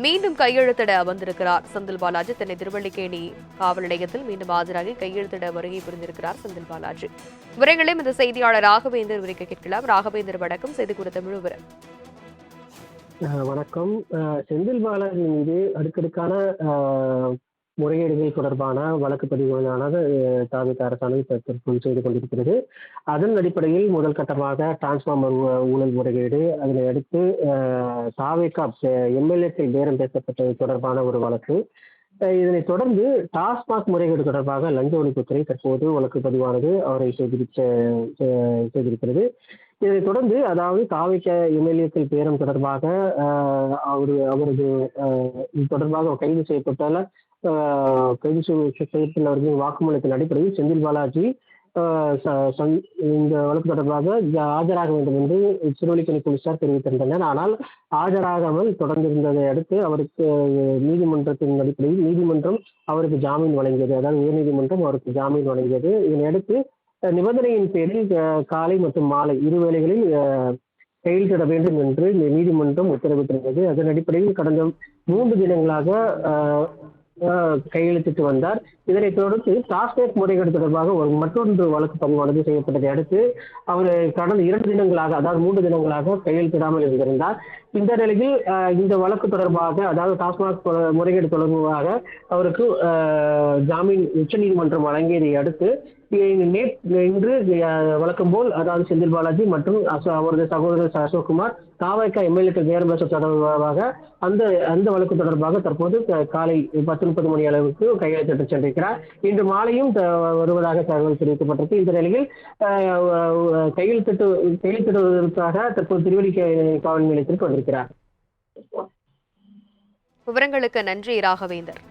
மீண்டும் கையெழுத்திட வந்திருக்கிறார் செந்தில் பாலாஜி. சென்னை திருவல்லிக்கேணி காவல் நிலையத்தில் மீண்டும் ஆஜராகி கையெழுத்திட வருகை புரிந்திருக்கிறார் செந்தில் பாலாஜி. விவரங்களையும் இந்த செய்தியாளர் ராகவேந்தர் விவரிக்க கேட்கலாம். ராகவேந்தர், வணக்கம். செய்தி குறித்த முழு விவரம். வணக்கம். செந்தில் பாலாஜி மீது அடுக்கடுக்கான முறைகேடுகள் தொடர்பான வழக்கு பதிவுகளானது தாவேகா அரசாணை தற்போது செய்து கொண்டிருக்கிறது. அதன் அடிப்படையில் முதல் கட்டமாக டிரான்ஸ்பார்மர் ஊழல் முறைகேடு, அதனை அடுத்து தாவேகா எம்எல்ஏக்கள் பேரம் பேசப்பட்டது தொடர்பான ஒரு வழக்கு. இதனைத் தொடர்ந்து டாஸ்மாக் முறைகேடு தொடர்பாக லஞ்ச ஒழிப்புத்துறை தற்போது வழக்கு பதிவானது அவரை செய்திருக்கிறது. இதனைத் தொடர்ந்து அதாவது தாவேகா எம்எல்ஏக்கள் பேரம் தொடர்பாக அவரது இது தொடர்பாக கைது செய்யப்பட்டவர்களின் வாக்குமூலத்தின் அடிப்படையில் செந்தில் பாலாஜி இந்த வழக்கு தொடர்பாக ஆஜராக வேண்டும் என்று திருவல்லிக்கேணி போலீசார் தெரிவித்திருந்தனர். ஆனால் ஆஜராகாமல் தொடர்ந்திருந்ததை அடுத்து அவருக்கு நீதிமன்றத்தின் அடிப்படையில் நீதிமன்றம் அவருக்கு ஜாமீன் வழங்கியது. அதாவது உயர்நீதிமன்றம் அவருக்கு ஜாமீன் வழங்கியது. இதனையடுத்து நிபந்தனையின் பேரில் காலை மற்றும் மாலை இரு வேளைகளில் கையெழுத்திட வேண்டும் என்று நீதிமன்றம் உத்தரவிட்டிருந்தது. அதன் அடிப்படையில் கடந்த 3 தினங்களாக கையெழுத்திட்டு வந்தார். இதனைத் தொடர்ந்து டாஸ்மாக் முறைகேடு தொடர்பாக மற்றொன்று வழக்கு பதிவானது செய்யப்பட்டதை அடுத்து அவர் கடந்த 2 தினங்களாக, அதாவது 3 தினங்களாக கையெழுத்திடாமல் இருந்திருந்தார். இந்த நிலையில் இந்த வழக்கு தொடர்பாக, அதாவது டாஸ்மாக் முறைகேடு தொடர்பாக அவருக்கு ஜாமீன் உச்சநீதிமன்றம் வழங்கியதை அடுத்து இன்று வழக்கம் போல், அதாவது செந்தில் பாலாஜி மற்றும் அவரது சகோதரர் அசோக்குமார் தாவேகா எம்எல்ஏக்கள் பேரம் பேச தொடர்பாக அந்த வழக்கு தொடர்பாக தற்போது காலை 10:30 மணி அளவுக்கு கையெழுத்திட்டு சென்றிருக்கிறார். இன்று மாலையும் வருவதாக தகவல் தெரிவிக்கப்பட்டிருக்கு. இந்த நிலையில் கையெழுத்திடுவதற்காக தற்போது திருவல்லிக்கேணி காவல் நிலையத்திற்கு வந்திருக்கிறார். விவரங்களுக்கு நன்றி ராகவேந்தர்.